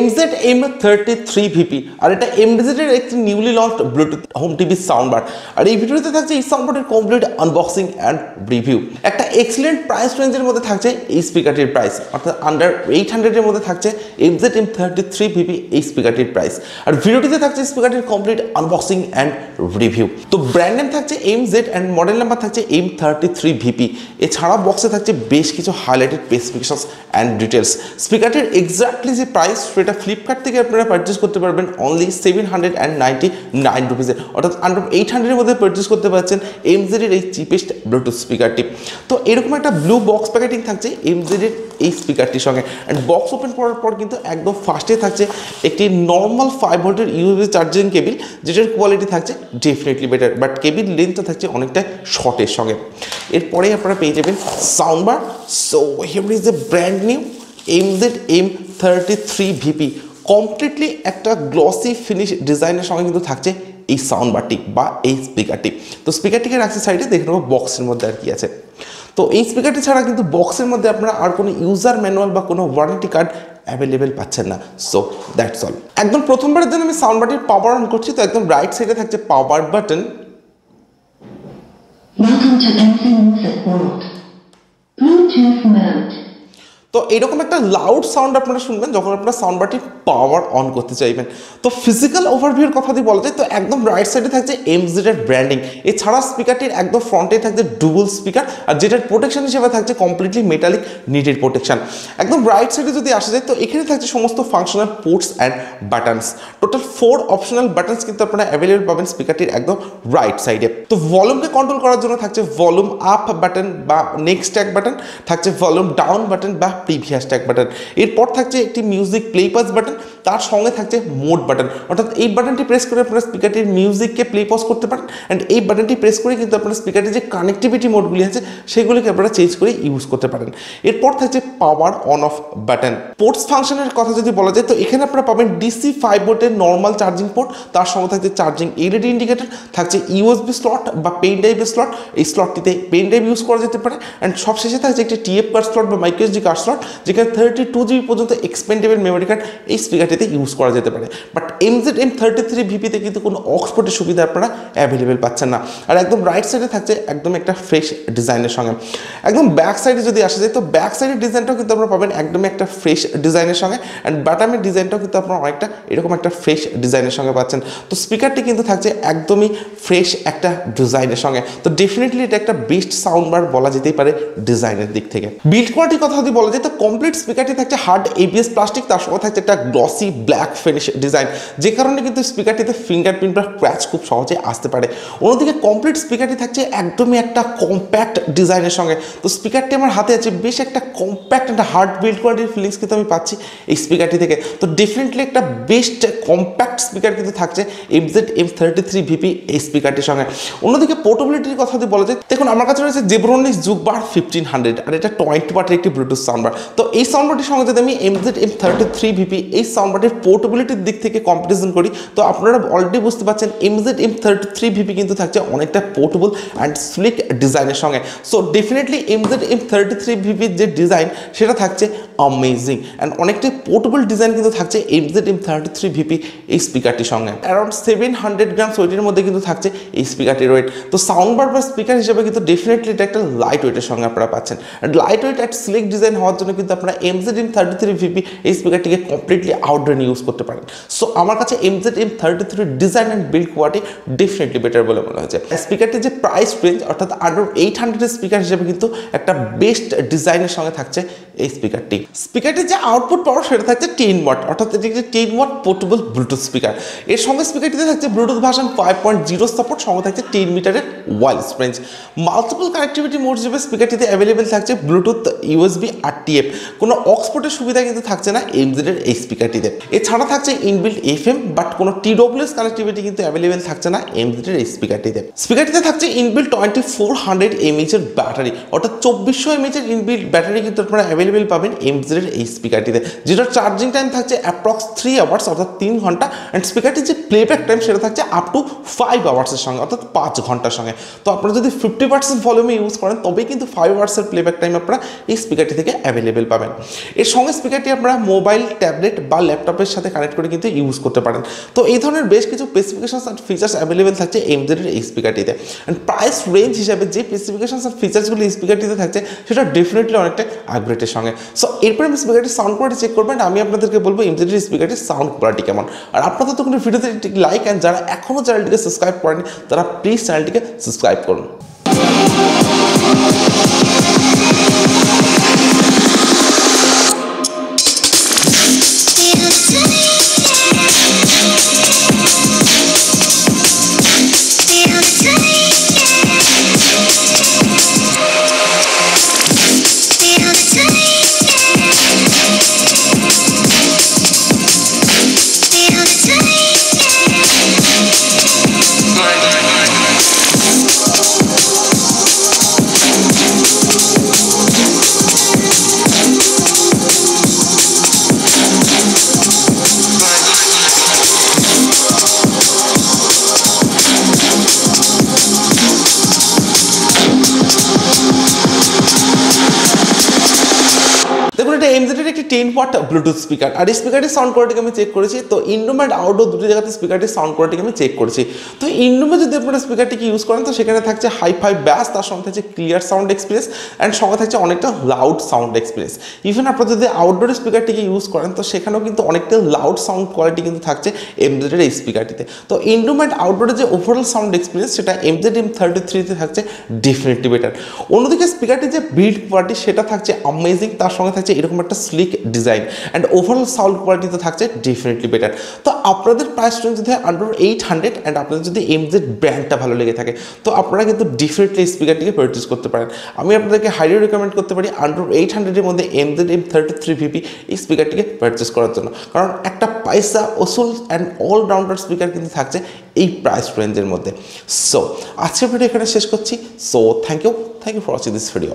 M33VP আর এটা MDZ এর একটি newly launched Bluetooth home TV soundbar. আর এই ভিডিওতে থাকছে এই সাউন্ডবারের কমপ্লিট আনবক্সিং অ্যান্ড রিভিউ। একটা এক্সিলেন্ট প্রাইস রেঞ্জের মধ্যে থাকছে এই স্পিকারটির প্রাইস, অর্থাৎ আন্ডার 800 এর মধ্যে থাকছে M33VP এই স্পিকারটির প্রাইস। আর ভিডিওটিতে থাকছে স্পিকারটির কমপ্লিট আনবক্সিং অ্যান্ড রিভিউ। তো ব্র্যান্ড নেম থাকছে MZ অ্যান্ড মডেল নাম্বার থাকছে M33VP। এছাড়া বক্সে থাকছে বেশ কিছু হাইলাইটেড স্পেসিফিকেশনস অ্যান্ড ডিটেলস। স্পিকারটির এক্স্যাক্টলি যে প্রাইস সেটা ফ্লিপকার্ট থেকে আপনারা পারচেস করতে পারবেন অনলি 799 রুপিসে, অর্থাৎ আন্ডার 800 এর মধ্যে পারচেস করতে পারছেন MZ এর এই চিপেস্ট ব্লুটুথ স্পিকারটি। তো এরকম একটা ব্লু বক্স প্যাকেটিং থাকছে MZ এর এই স্পিকারটির সঙ্গে। অ্যান্ড বক্স ওপেন করার পর কিন্তু একদম ফার্স্টে থাকছে একটি নর্মাল 5 ভোল্টের ইউএসবি চার্জিং কেবিল, যেটার কোয়ালিটি থাকছে ডেফিনেটলি বেটার, বাট কেবিল লেন্থটা থাকছে অনেকটা শর্টের সঙ্গে। এরপরে আপনারা পেয়ে যাবেন soundbar. So here is the brand new MZ M33VP। Completely একটা গ্লসি ফিনিশ ডিজাইনের সঙ্গে কিন্তু থাকছে এই সাউন্ডবারটি বা এই স্পিকারটি। তো স্পিকারটিকে রাখছি সাইডে, দেখে নেবো বক্সের মধ্যে আর কি আছে। তো এই স্পিকারটি ছাড়া কিন্তু বক্সের মধ্যে আপনারা আর কোনো ইউজার ম্যানুয়াল বা কোনো ওয়ারেন্টি কার্ড অ্যাভেলেবেল পাচ্ছেন না। So that's all. একদম প্রথমবারের জন্য আমি সাউন্ডবারটির পাওয়ার অন করছি। তো একদম রাইট সাইডে থাকছে পাওয়ার বাটন। তো এরকম একটা লাউড সাউন্ড আপনারা শুনবেন যখন আপনারা সাউন্ডবারটি পাওয়ার অন করতে চাইবেন। তো ফিজিক্যাল ওভারভিউর কথা যদি বলা যায়, তো একদম রাইট সাইডে থাকছে MZ এর ব্র্যান্ডিং। এছাড়া স্পিকারটির একদম ফ্রন্টে থাকছে ডুবল স্পিকার, আর যেটার প্রোটেকশন হিসেবে থাকছে কমপ্লিটলি মেটালিক নিটের প্রোটেকশন। একদম রাইট সাইডে যদি আসা যায়, তো এখানে থাকছে সমস্ত functional ports and buttons. Total 4 optional buttons কিন্তু আপনারা অ্যাভেলেবল পাবেন স্পিকারটির একদম রাইট সাইডে। তো ভলিউমকে কন্ট্রোল করার জন্য থাকছে ভলিউম আপ বাটন বা নেক্সট ট্যাগ বাটন, থাকছে ভলিউম ডাউন বাটন বা প্রিভিয়াস ট্যাগ বাটন। এরপর থাকছে একটি মিউজিক প্লে পজ বাটন, তার সঙ্গে থাকছে মোড বাটন, অর্থাৎ এই বাটনটি প্রেস করে আপনারা স্পিকারটির মিউজিককে প্লে পজ করতে পারেন। অ্যান্ড এই বাটনটি প্রেস করে কিন্তু আপনারা স্পিকারটির যে কানেক্টিভিটি মোডগুলি আছে সেগুলিকে আপনারা চেঞ্জ করে ইউজ করতে পারেন। এরপর থাকছে power on of button. Ports ফাংশনের কথা যদি বলা যায়, তো এখানে আপনারা পাবেন DC 5 ভোল্টের নর্মাল চার্জিং পোর্ট, তার সঙ্গে থাকছে চার্জিং এলইডি ইন্ডিকেটর, থাকছে ইউএসবি স্লট বা পেন ড্রাইভের স্লট। এই স্লটটিতে পেন ড্রাইভ ইউজ করা যেতে পারে। অ্যান্ড সবশেষে থাকছে একটি TF কার্ড স্লট বা মাইক্রোএসডি কার্ড স্লট, যেখানে 32 GB পর্যন্ত এক্সপেন্ডেবল মেমোরি কার্ড এই স্পিকারটিতে ইউজ করা যেতে পারে। বাট MZ M33VP তে কিন্তু কোনো অক্সপোর্টের সুবিধা আপনারা অ্যাভেলেবেল পাচ্ছেন না। আর একদম রাইট সাইডে থাকছে একদম একটা ফ্রেশ ডিজাইনের সঙ্গে। একদম ব্যাক সাইডে যদি আসা যায়, তো ব্যাক সাইডের ডিজাইনটাও কিন্তু আপনারা পাবেন একদমই একটা ফ্রেশ ডিজাইনের সঙ্গে। অ্যান্ড বাটামের ডিজাইনটাও কিন্তু আপনারা অনেকটা এরকম একটা ফ্রেশ ডিজাইনের সঙ্গে পাচ্ছেন। তো স্পিকারটি কিন্তু থাকছে একদমই ফ্রেশ একটা ডিজাইনের সঙ্গে। তো ডেফিনেটলি এটা একটা বেস্ট সাউন্ড বার বলা যেতেই পারে ডিজাইনের দিক থেকে। বিল্ড কোয়ালিটির কথা যদি বলা যায়, তো কমপ্লিট স্পিকারটি থাকছে হার্ড ABS প্লাস্টিক, তার সঙ্গে থাকছে একটা গ্লসি ব্ল্যাক ফিনিশ ডিজাইন, যে কারণে কিন্তু স্পিকারটিতে ফিঙ্গারপ্রিন্ট বা ক্র্যাচ খুব সহজে আসতে পারে। অন্যদিকে কমপ্লিট স্পিকারটি থাকছে একদমই একটা কম্প্যাক্ট ডিজাইনের সঙ্গে। তো স্পিকারটি আমার হাতে আছে, বেশ একটা কম্প্যাক্ট একটা হার্ড বিল্ড কোয়ালিটির ফিলিংস কিন্তু আমি পাচ্ছি এই স্পিকারটি থেকে। তো ডেফিনেটলি একটা বেস্ট কম্প্যাক্ট স্পিকার কিন্তু থাকছে MZ M33VP এই স্পিকারটির সঙ্গে। অন্যদিকে পোর্টেবিলিটির কথা যদি বলা যায়, দেখুন আমার কাছে রয়েছে Zebronics Juke বার 1500, আর এটা 20 ওয়াটের একটি ব্লুটুথ সাউন্ডবার। তো এই সাউন্ডবারটির সঙ্গে যদি আমি MZ M33VP এই সাউন্ডবারটির পোর্টেবিলিটির দিক থেকে কম্পারিজন করি, তো আপনারা অলরেডি বুঝতে পারছেন MZ M33VP কিন্তু থাকছে অনেকটা পোর্টেবল অ্যান্ড স্লিক ডিজাইনের সঙ্গে। সো ডেফিনেটলি MZ M33VP যে ডিজাইন সেটা থাকছে অ্যামেজিং, অ্যান্ড অনেকটাই পোর্টেবল ডিজাইন কিন্তু থাকছে MZ M33VP এই স্পিকারটির সঙ্গে। অ্যারাউন্ড 700 গ্রাম ওয়েটের মধ্যে কিন্তু থাকছে এই স্পিকারটির ওয়েট। তো সাউন্ডবার বা স্পিকার হিসেবে কিন্তু ডেফিনেটলি এটা একটা লাইট ওয়েটের সঙ্গে আপনারা পাচ্ছেন। And light weight at slick design হওয়ার জন্য কিন্তু আপনারা MZ M33VP এই স্পিকারটিকে কমপ্লিটলি আউটডোর ইউজ করতে পারেন। সো আমার কাছে MZ M33 design and build quality definitely better বলে মনে হয়েছে। স্পিকারটির যে প্রাইস রেঞ্জ, অর্থাৎ আন্ডার 800 এর স্পিকার হিসেবে কিন্তু একটা বেস্ট ডিজাইনের সঙ্গে থাকছে এই স্পিকারটি। স্পিকারটির যে আউটপুট পাওয়ার সেটা থাকছে 10 ওয়াট, অর্থাৎ এটি একটি 10 ওয়াট পোর্টেবল ব্লুটুথ স্পিকার। এর সঙ্গে স্পিকারটিতে থাকছে ব্লুটুথ ভার্সন 5.0 সাপোর্ট, সঙ্গে থাকছে 10 মিটারের wireless range. Multiple connectivity mode হিসেবে স্পিকারটিতে অ্যাভেলেবেল থাকছে ব্লুটুথ, USB আর TF। কোনো অক্সপোর্টের সুবিধা কিন্তু থাকছে না MZ এর এই স্পিকারটিতে। এছাড়া থাকছে ইনবিল্ট FM, বাট কোনো TWS কানেক্টিভিটি কিন্তু অ্যাভেলেবেল থাকছে না MZ এর এই স্পিকারটিতে। স্পিকারটিতে থাকছে ইনবিল্ট 2400 mAh এর ব্যাটারি, অর্থাৎ 2400 mAh এর ইনবিল্ট ব্যাটারি কিন্তু আপনারা অ্যাভেলেবেল অ্যাভেলেবেল পাবেন এমজেডের এই স্পিকারটিতে, যেটার চার্জিং টাইম থাকছে অ্যাপ্রক্স 3 আওয়ার্স অর্থাৎ 3 ঘন্টা, অ্যান্ড স্পিকারটির যে প্লেব্যাক টাইম সেটা থাকছে আপ টু 5 আওয়ার্সের সঙ্গে অর্থাৎ 5 ঘন্টার সঙ্গে। তো আপনারা যদি 50% ভলিউমে ইউজ করেন তবেই কিন্তু 5 আওয়ার্সের প্লেব্যাক টাইম আপনারা এই স্পিকারটি থেকে অ্যাভেলেবেল পাবেন। এর সঙ্গে স্পিকারটি আপনারা মোবাইল, ট্যাবলেট বা ল্যাপটপের সাথে কানেক্ট করে কিন্তু ইউজ করতে পারেন। তো এই ধরনের বেশ কিছু স্পেসিফিকেশনস অ্যান্ড ফিচার্স অ্যাভেলেবেল থাকছে এমজেডের এই স্পিকারটিতে, অ্যান্ড প্রাইস রেঞ্জ হিসাবে যে স্পেসিফিকেশনস অ্যান্ড ফিচার্সগুলো এই স্পিকারটিতে থাকছে সেটা ডেফিনেটলি অনেকটা আপগ্রেডের সঙ্গে। সো এরপরে আমি স্পিকারটির সাউন্ড কোয়ালিটি চেক করবেন, আমি আপনাদেরকে বলবো এমজেডের স্পিকারটির সাউন্ড কোয়ালিটি কেমন। আর আপনাদের তো কোনো ভিডিওতে লাইক, অ্যান্ড যারা এখনও চ্যানেলটিকে সাবস্ক্রাইব করেনি তারা প্লিজ চ্যানেলটিকে সাবস্ক্রাইব করুন। দেখুন এটা এমজেডের একটি 10 ওয়াট ব্লুটুথ স্পিকার, আর এই স্পিকারটির সাউন্ড কোয়ালিটিকে আমি চেক করেছি। তো ইনডোর অ্যান্ড আউটডোর দুটি জায়গাতে স্পিকারটির সাউন্ড কোয়ালিটিকে আমি চেক করেছি। তো ইনডোরে যদি আপনারা স্পিকারটিকে ইউজ করেন তো সেখানে থাকছে হাই-ফাই ব্যাস, তার সঙ্গে থাকছে ক্লিয়ার সাউন্ড এক্সপিরিয়েন্স, অ্যান্ড সঙ্গে থাকছে অনেকটা লাউড সাউন্ড এক্সপিরিয়েন্স। ইভেন আপনারা যদি আউটডোর স্পিকারটিকে ইউজ করেন তো সেখানেও কিন্তু অনেকটা লাউড সাউন্ড কোয়ালিটি কিন্তু থাকছে এমজেডের এই স্পিকারটিতে। তো ইনডোর অ্যান্ড আউটডোরের যে ওভারঅল সাউন্ড এক্সপিরিয়েন্স সেটা এমজেড M33তে থাকছে ডেফিনেটলি বেটার। অন্যদিকে স্পিকারটির যে বিল্ড কোয়ালিটি সেটা থাকছে অ্যামেজিং, তার সঙ্গে থাকছে এরকম একটা slick design, and overall sound quality তো থাকছে ডেফিনেটলি বেটার। তো আপনাদের প্রাইস রেঞ্জ যদি হয় আন্ডার 800, অ্যান্ড আপনাদের যদি এমজেড ব্র্যান্ডটা ভালো লেগে থাকে তো আপনারা কিন্তু ডেফিনেটলি স্পিকারটিকে পারচেস করতে পারেন। আমি আপনাদেরকে হাইলি রেকমেন্ড করতে পারি আন্ডার 800-এর মধ্যে এমজেড M33VP এই স্পিকারটিকে পারচেস করার জন্য, কারণ একটা পয়সা ওসুল অ্যান্ড অলরাউন্ডার স্পিকার কিন্তু থাকছে এই প্রাইস রেঞ্জের মধ্যে। সো আজকের ভিডিও এখানে শেষ করছি। So thank you for watching this video.